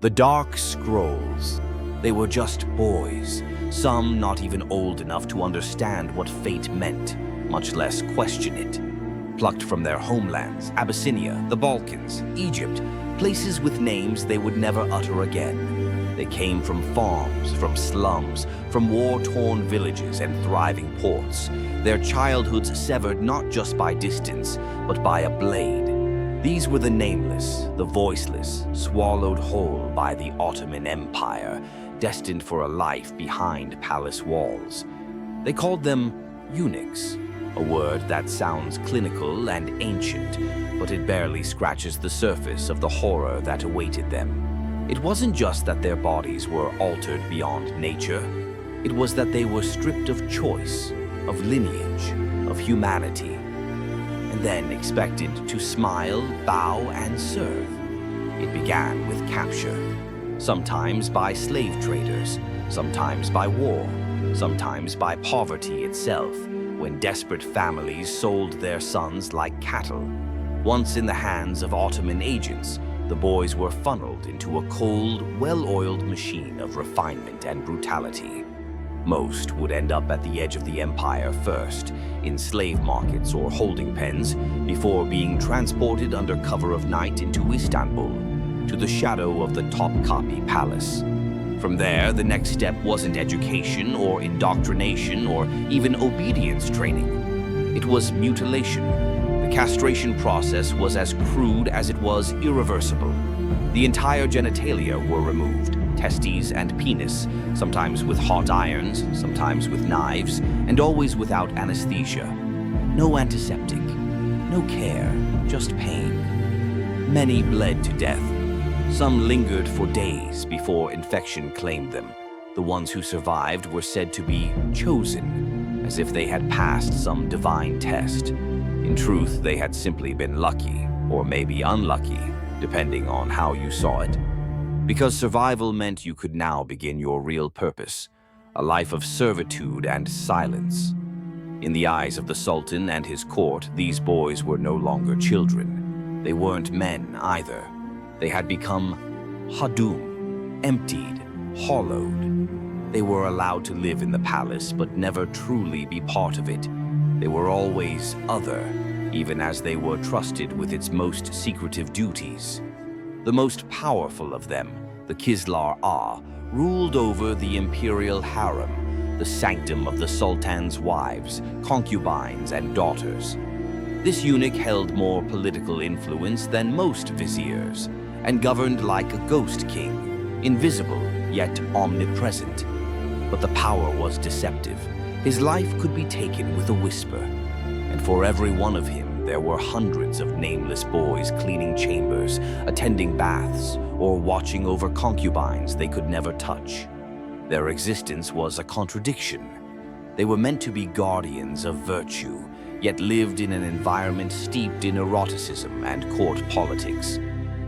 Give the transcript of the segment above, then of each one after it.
The Dark Scrolls. They were just boys, some not even old enough to understand what fate meant, much less question it. Plucked from their homelands, Abyssinia, the Balkans, Egypt, places with names they would never utter again. They came from farms, from slums, from war-torn villages and thriving ports, their childhoods severed not just by distance, but by a blade. These were the nameless, the voiceless, swallowed whole by the Ottoman Empire, destined for a life behind palace walls. They called them eunuchs, a word that sounds clinical and ancient, but it barely scratches the surface of the horror that awaited them. It wasn't just that their bodies were altered beyond nature. It was that they were stripped of choice, of lineage, of humanity, and then expected to smile, bow, and serve. It began with capture, sometimes by slave traders, sometimes by war, sometimes by poverty itself, when desperate families sold their sons like cattle. Once in the hands of Ottoman agents, the boys were funneled into a cold, well-oiled machine of refinement and brutality. Most would end up at the edge of the empire first, in slave markets or holding pens, before being transported under cover of night into Istanbul, to the shadow of the Topkapi Palace. From there, the next step wasn't education or indoctrination or even obedience training. It was mutilation. The castration process was as crude as it was irreversible. The entire genitalia were removed, testes and penis, sometimes with hot irons, sometimes with knives, and always without anesthesia. No antiseptic, no care, just pain. Many bled to death. Some lingered for days before infection claimed them. The ones who survived were said to be chosen, as if they had passed some divine test. In truth, they had simply been lucky, or maybe unlucky, depending on how you saw it. Because survival meant you could now begin your real purpose, a life of servitude and silence. In the eyes of the Sultan and his court, these boys were no longer children. They weren't men either. They had become hadum, emptied, hollowed. They were allowed to live in the palace, but never truly be part of it. They were always other, even as they were trusted with its most secretive duties. The most powerful of them, the Kislar Ah, ruled over the imperial harem, the sanctum of the Sultan's wives, concubines, and daughters. This eunuch held more political influence than most viziers, and governed like a ghost king, invisible yet omnipresent. But the power was deceptive. His life could be taken with a whisper, and for every one of him there were hundreds of nameless boys cleaning chambers, attending baths, or watching over concubines they could never touch. Their existence was a contradiction. They were meant to be guardians of virtue, yet lived in an environment steeped in eroticism and court politics.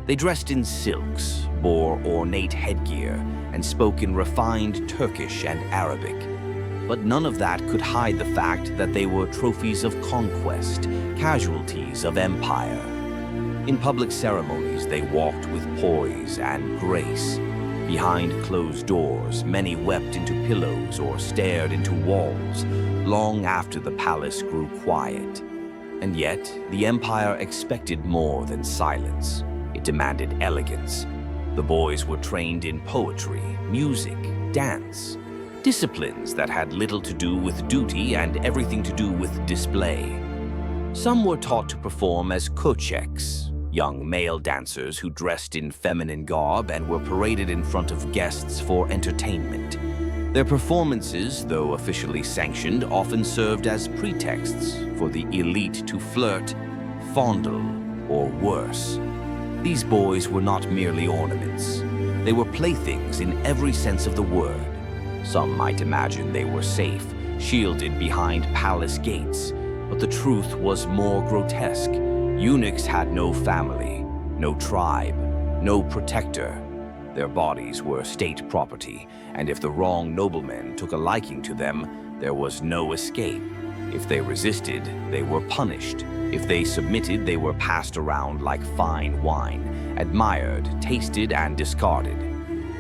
They dressed in silks, bore ornate headgear, and spoke in refined Turkish and Arabic. But none of that could hide the fact that they were trophies of conquest, casualties of empire. In public ceremonies, they walked with poise and grace. Behind closed doors, many wept into pillows or stared into walls, long after the palace grew quiet. And yet, the empire expected more than silence. It demanded elegance. The boys were trained in poetry, music, dance, disciplines that had little to do with duty and everything to do with display. Some were taught to perform as kocheks, young male dancers who dressed in feminine garb and were paraded in front of guests for entertainment. Their performances, though officially sanctioned, often served as pretexts for the elite to flirt, fondle, or worse. These boys were not merely ornaments. They were playthings in every sense of the word. Some might imagine they were safe, shielded behind palace gates, but the truth was more grotesque. Eunuchs had no family, no tribe, no protector. Their bodies were state property, and if the wrong noblemen took a liking to them, there was no escape. If they resisted, they were punished, If they submitted, they were passed around like fine wine, admired, tasted, and discarded.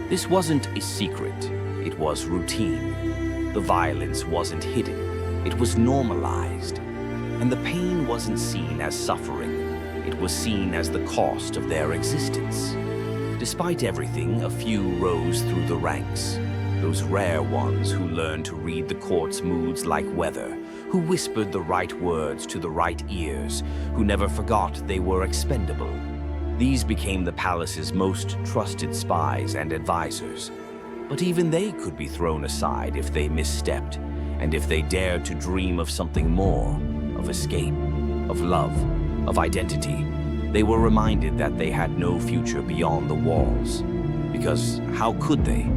This wasn't a secret, it was routine. The violence wasn't hidden, it was normalized. And the pain wasn't seen as suffering, it was seen as the cost of their existence. Despite everything, a few rose through the ranks. Those rare ones who learned to read the court's moods like weather, who whispered the right words to the right ears, who never forgot they were expendable. These became the palace's most trusted spies and advisors. But even they could be thrown aside if they misstepped, and if they dared to dream of something more, of escape, of love, of identity. They were reminded that they had no future beyond the walls. Because how could they?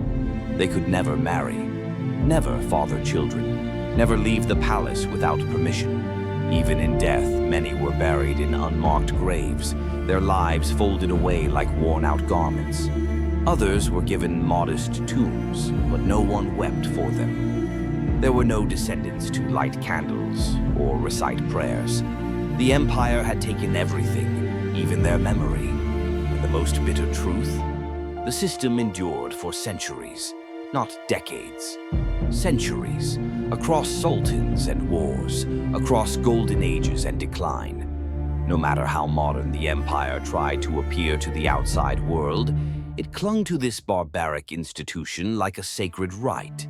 They could never marry, never father children, never leave the palace without permission. Even in death, many were buried in unmarked graves, their lives folded away like worn-out garments. Others were given modest tombs, but no one wept for them. There were no descendants to light candles or recite prayers. The empire had taken everything, even their memory. And the most bitter truth? The system endured for centuries, not decades. Centuries, across sultans and wars, across golden ages and decline. No matter how modern the empire tried to appear to the outside world, it clung to this barbaric institution like a sacred rite.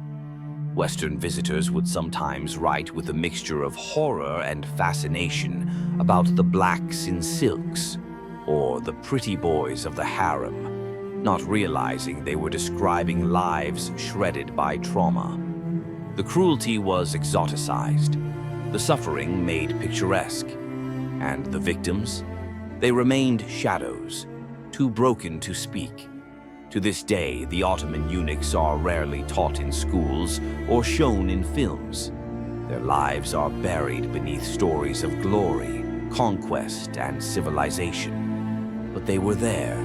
Western visitors would sometimes write with a mixture of horror and fascination about the blacks in silks, or the pretty boys of the harem, not realizing they were describing lives shredded by trauma. The cruelty was exoticized, the suffering made picturesque, and the victims, they remained shadows, too broken to speak. To this day, the Ottoman eunuchs are rarely taught in schools or shown in films. Their lives are buried beneath stories of glory, conquest, and civilization. But they were there,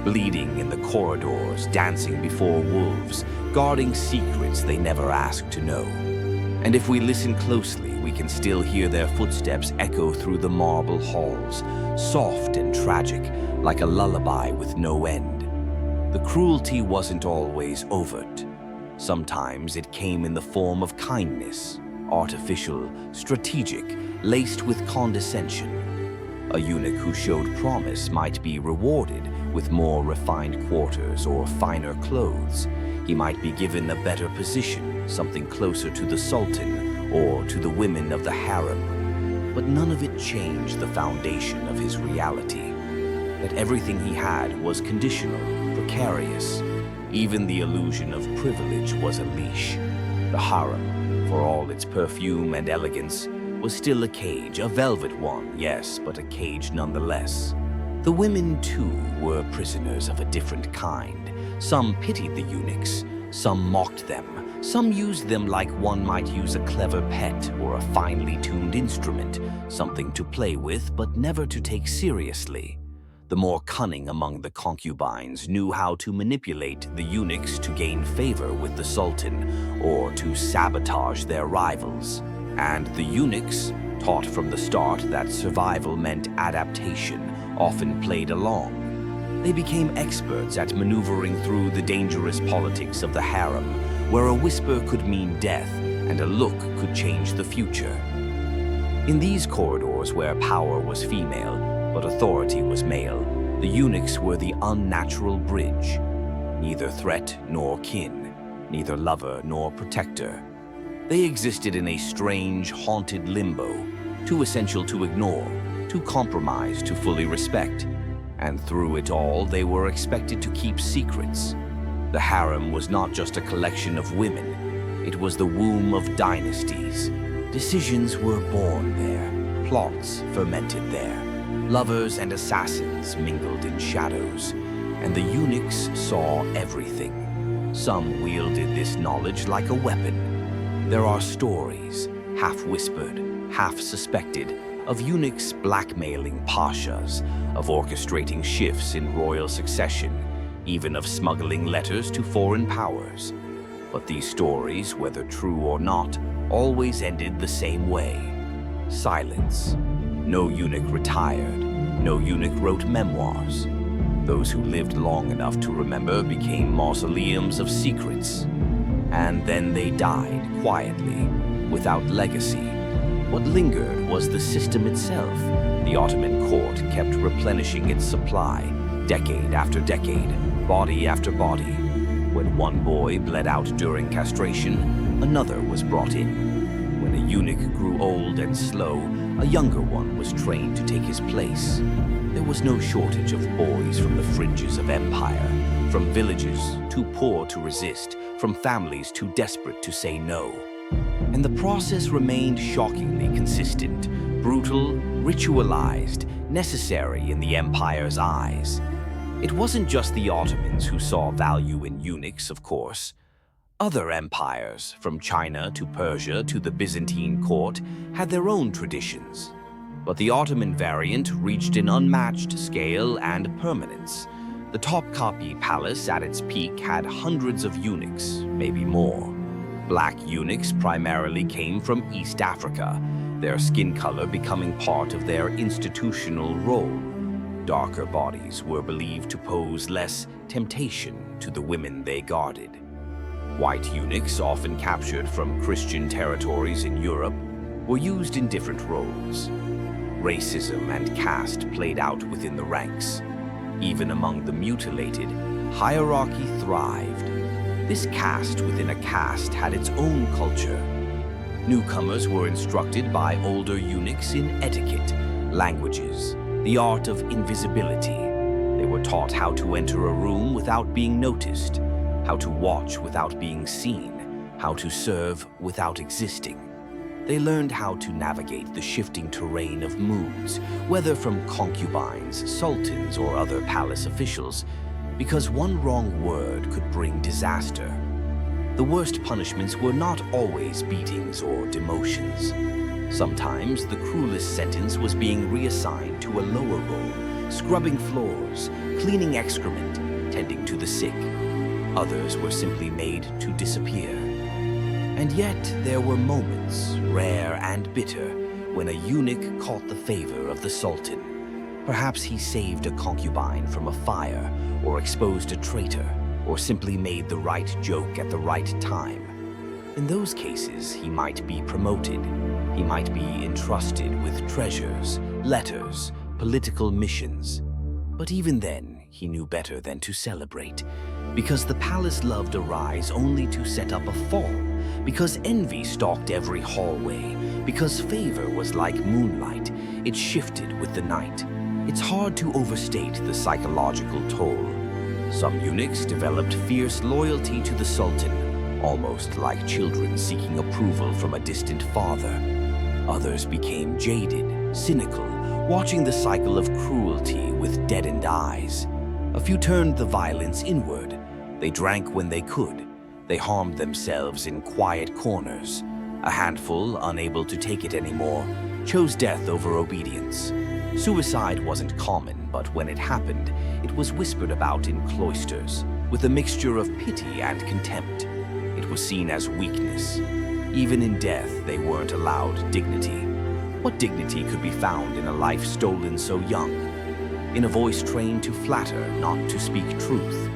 bleeding in the corridors, dancing before wolves, guarding secrets they never asked to know. And if we listen closely, we can still hear their footsteps echo through the marble halls, soft and tragic, like a lullaby with no end. The cruelty wasn't always overt. Sometimes it came in the form of kindness, artificial, strategic, laced with condescension. A eunuch who showed promise might be rewarded with more refined quarters or finer clothes. He might be given a better position, something closer to the sultan or to the women of the harem. But none of it changed the foundation of his reality. That everything he had was conditional, precarious. Even the illusion of privilege was a leash. The harem, for all its perfume and elegance, was still a cage, a velvet one, yes, but a cage nonetheless. The women, too, were prisoners of a different kind. Some pitied the eunuchs, some mocked them, some used them like one might use a clever pet or a finely tuned instrument, something to play with but never to take seriously. The more cunning among the concubines knew how to manipulate the eunuchs to gain favor with the sultan or to sabotage their rivals. And the eunuchs, taught from the start that survival meant adaptation, often played along. They became experts at maneuvering through the dangerous politics of the harem, where a whisper could mean death and a look could change the future. In these corridors where power was female, but authority was male, the eunuchs were the unnatural bridge. Neither threat nor kin, neither lover nor protector. They existed in a strange, haunted limbo, too essential to ignore, too compromised to fully respect. And through it all, they were expected to keep secrets. The harem was not just a collection of women, it was the womb of dynasties. Decisions were born there, plots fermented there. Lovers and assassins mingled in shadows, and the eunuchs saw everything. Some wielded this knowledge like a weapon. There are stories, half-whispered, half-suspected, of eunuchs blackmailing pashas, of orchestrating shifts in royal succession, even of smuggling letters to foreign powers. But these stories, whether true or not, always ended the same way: silence. No eunuch retired. No eunuch wrote memoirs. Those who lived long enough to remember became mausoleums of secrets. And then they died quietly, without legacy. What lingered was the system itself. The Ottoman court kept replenishing its supply, decade after decade, body after body. When one boy bled out during castration, another was brought in. When a eunuch grew old and slow, a younger one was trained to take his place. There was no shortage of boys from the fringes of empire, from villages too poor to resist, from families too desperate to say no. And the process remained shockingly consistent, brutal, ritualized, necessary in the empire's eyes. It wasn't just the Ottomans who saw value in eunuchs, of course. Other empires, from China to Persia to the Byzantine court, had their own traditions. But the Ottoman variant reached an unmatched scale and permanence. The Topkapi Palace at its peak had hundreds of eunuchs, maybe more. Black eunuchs primarily came from East Africa, their skin color becoming part of their institutional role. Darker bodies were believed to pose less temptation to the women they guarded. White eunuchs, often captured from Christian territories in Europe, were used in different roles. Racism and caste played out within the ranks. Even among the mutilated, hierarchy thrived. This caste within a caste had its own culture. Newcomers were instructed by older eunuchs in etiquette, languages, the art of invisibility. They were taught how to enter a room without being noticed, how to watch without being seen, how to serve without existing. They learned how to navigate the shifting terrain of moods, whether from concubines, sultans, or other palace officials, because one wrong word could bring disaster. The worst punishments were not always beatings or demotions. Sometimes the cruelest sentence was being reassigned to a lower role, scrubbing floors, cleaning excrement, tending to the sick. Others were simply made to disappear. And yet there were moments, rare and bitter, when a eunuch caught the favor of the sultan. Perhaps he saved a concubine from a fire, or exposed a traitor, or simply made the right joke at the right time. In those cases, he might be promoted. He might be entrusted with treasures, letters, political missions. But even then, he knew better than to celebrate, because the palace loved a rise only to set up a fall, because envy stalked every hallway, because favor was like moonlight, it shifted with the night. It's hard to overstate the psychological toll. Some eunuchs developed fierce loyalty to the sultan, almost like children seeking approval from a distant father. Others became jaded, cynical, watching the cycle of cruelty with deadened eyes. A few turned the violence inward. They drank when they could. They harmed themselves in quiet corners. A handful, unable to take it anymore, chose death over obedience. Suicide wasn't common, but when it happened, it was whispered about in cloisters, with a mixture of pity and contempt. It was seen as weakness. Even in death, they weren't allowed dignity. What dignity could be found in a life stolen so young? In a voice trained to flatter, not to speak truth?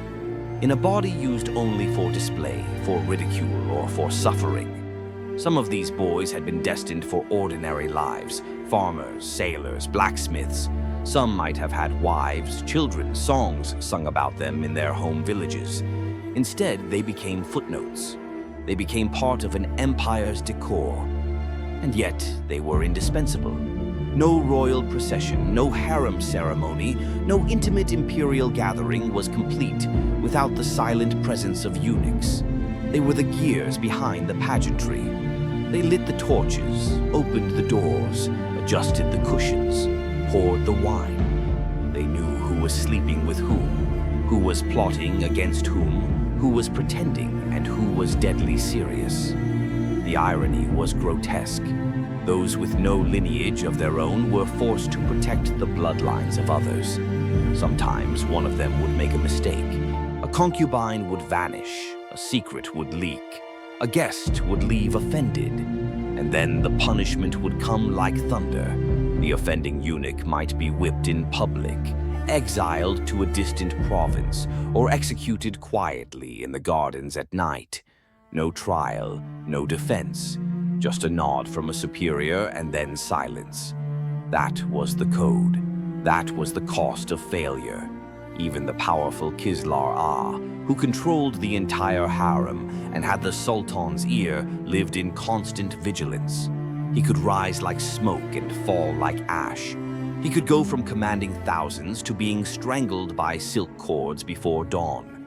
In a body used only for display, for ridicule, or for suffering? Some of these boys had been destined for ordinary lives, farmers, sailors, blacksmiths. Some might have had wives, children, songs sung about them in their home villages. Instead, they became footnotes. They became part of an empire's decor. And yet, they were indispensable. No royal procession, no harem ceremony, no intimate imperial gathering was complete without the silent presence of eunuchs. They were the gears behind the pageantry. They lit the torches, opened the doors, adjusted the cushions, poured the wine. They knew who was sleeping with who was plotting against who was pretending, and who was deadly serious. The irony was grotesque. Those with no lineage of their own were forced to protect the bloodlines of others. Sometimes one of them would make a mistake. A concubine would vanish, a secret would leak, a guest would leave offended, and then the punishment would come like thunder. The offending eunuch might be whipped in public, exiled to a distant province, or executed quietly in the gardens at night. No trial, no defense, just a nod from a superior and then silence. That was the code. That was the cost of failure. Even the powerful Kislar Ah, who controlled the entire harem and had the Sultan's ear, lived in constant vigilance. He could rise like smoke and fall like ash. He could go from commanding thousands to being strangled by silk cords before dawn.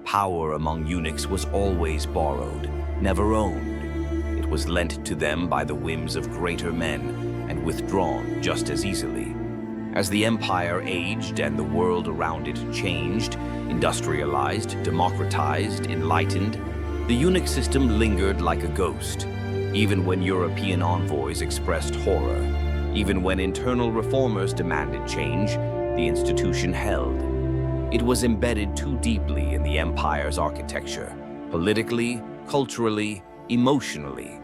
Power among eunuchs was always borrowed, never owned. It was lent to them by the whims of greater men and withdrawn just as easily. As the empire aged and the world around it changed, industrialized, democratized, enlightened, the eunuch system lingered like a ghost. Even when European envoys expressed horror, even when internal reformers demanded change, the institution held. It was embedded too deeply in the empire's architecture, politically, culturally, emotionally.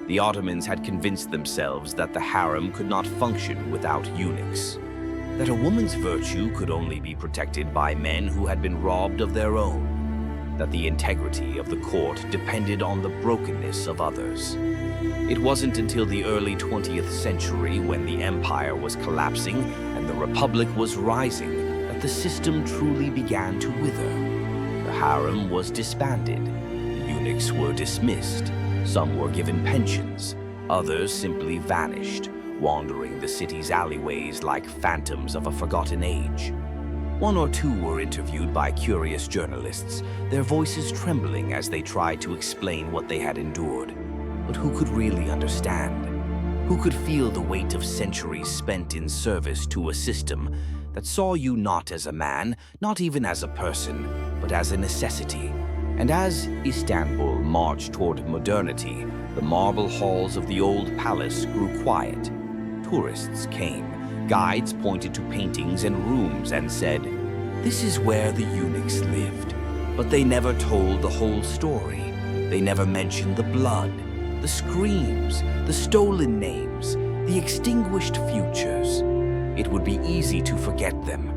The Ottomans had convinced themselves that the harem could not function without eunuchs, that a woman's virtue could only be protected by men who had been robbed of their own, that the integrity of the court depended on the brokenness of others. It wasn't until the early 20th century, when the empire was collapsing and the republic was rising, that the system truly began to wither. The harem was disbanded, the eunuchs were dismissed, some were given pensions, others simply vanished, wandering the city's alleyways like phantoms of a forgotten age. One or two were interviewed by curious journalists, their voices trembling as they tried to explain what they had endured. But who could really understand? Who could feel the weight of centuries spent in service to a system that saw you not as a man, not even as a person, but as a necessity? And as Istanbul marched toward modernity, the marble halls of the old palace grew quiet. Tourists came. Guides pointed to paintings and rooms and said, "This is where the eunuchs lived." But they never told the whole story. They never mentioned the blood, the screams, the stolen names, the extinguished futures. It would be easy to forget them.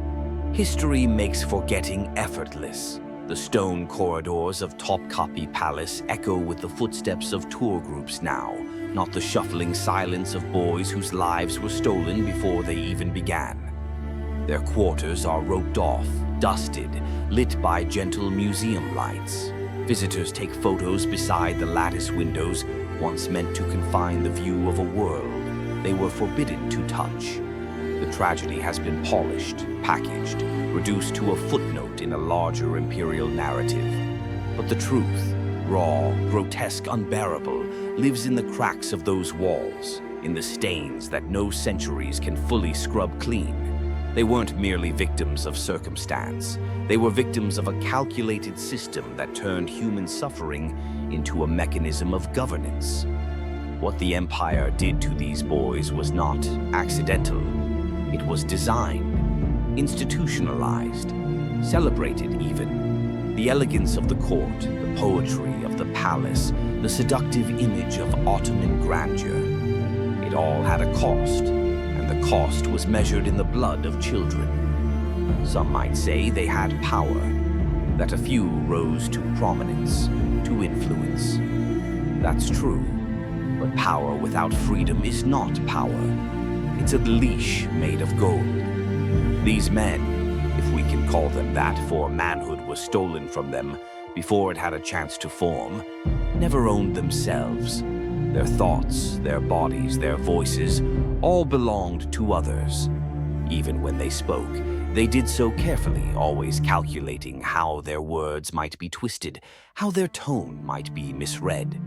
History makes forgetting effortless. The stone corridors of Topkapi Palace echo with the footsteps of tour groups now, not the shuffling silence of boys whose lives were stolen before they even began. Their quarters are roped off, dusted, lit by gentle museum lights. Visitors take photos beside the lattice windows, once meant to confine the view of a world they were forbidden to touch. The tragedy has been polished, packaged, reduced to a footnote in a larger imperial narrative. But the truth, raw, grotesque, unbearable, lives in the cracks of those walls, in the stains that no centuries can fully scrub clean. They weren't merely victims of circumstance. They were victims of a calculated system that turned human suffering into a mechanism of governance. What the empire did to these boys was not accidental. It was designed, institutionalized, celebrated even. The elegance of the court, the poetry of the palace, the seductive image of Ottoman grandeur. It all had a cost, and the cost was measured in the blood of children. Some might say they had power, that a few rose to prominence, to influence. That's true, but power without freedom is not power. It's a leash made of gold. These men, if we can call them that, for manhood was stolen from them before it had a chance to form, never owned themselves. Their thoughts, their bodies, their voices, all belonged to others. Even when they spoke, they did so carefully, always calculating how their words might be twisted, how their tone might be misread.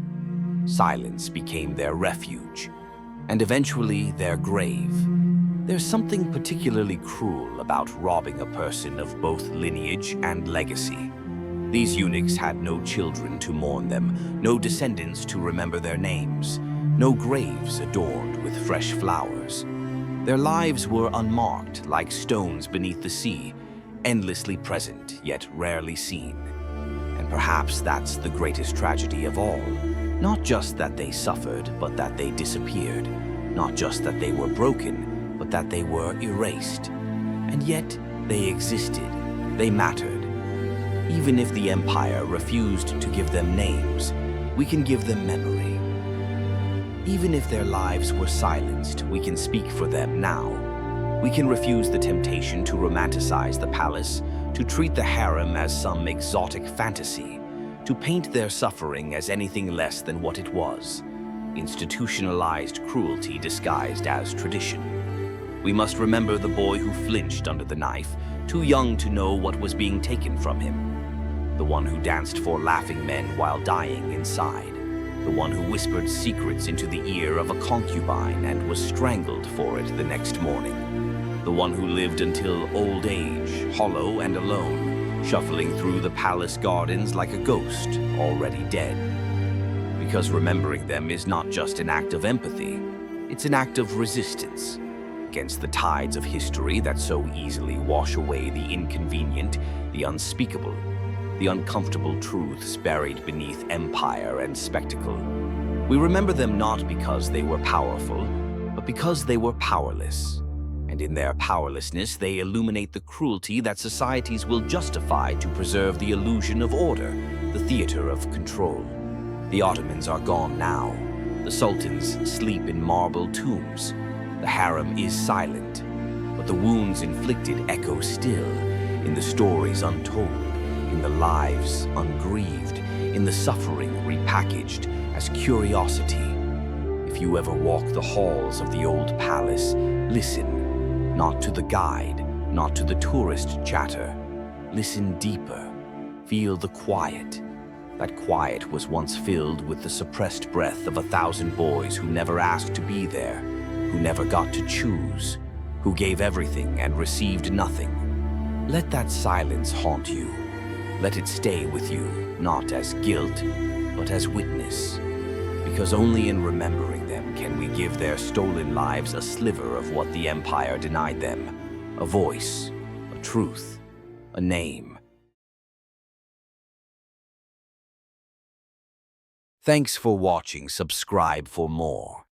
Silence became their refuge, and eventually their grave. There's something particularly cruel about robbing a person of both lineage and legacy. These eunuchs had no children to mourn them, no descendants to remember their names, no graves adorned with fresh flowers. Their lives were unmarked, like stones beneath the sea, endlessly present, yet rarely seen. And perhaps that's the greatest tragedy of all. Not just that they suffered, but that they disappeared. Not just that they were broken, that they were erased. And yet, they existed. They mattered. Even if the Empire refused to give them names, we can give them memory. Even if their lives were silenced, we can speak for them now. We can refuse the temptation to romanticize the palace, to treat the harem as some exotic fantasy, to paint their suffering as anything less than what it was, institutionalized cruelty disguised as tradition. We must remember the boy who flinched under the knife, too young to know what was being taken from him. The one who danced for laughing men while dying inside. The one who whispered secrets into the ear of a concubine and was strangled for it the next morning. The one who lived until old age, hollow and alone, shuffling through the palace gardens like a ghost, already dead. Because remembering them is not just an act of empathy, it's an act of resistance against the tides of history that so easily wash away the inconvenient, the unspeakable, the uncomfortable truths buried beneath empire and spectacle. We remember them not because they were powerful, but because they were powerless. And in their powerlessness, they illuminate the cruelty that societies will justify to preserve the illusion of order, the theater of control. The Ottomans are gone now. The sultans sleep in marble tombs. The harem is silent. But the wounds inflicted echo still, in the stories untold, in the lives ungrieved, in the suffering repackaged as curiosity. If you ever walk the halls of the old palace, listen. Not to the guide, not to the tourist chatter. Listen deeper. Feel the quiet. That quiet was once filled with the suppressed breath of 1,000 boys who never asked to be there, who never got to choose, who gave everything and received nothing. Let that silence haunt you. Let it stay with you, not as guilt, but as witness. Because only in remembering them can we give their stolen lives a sliver of what the Empire denied them. A voice, a truth, a name. Thanks for watching. Subscribe for more.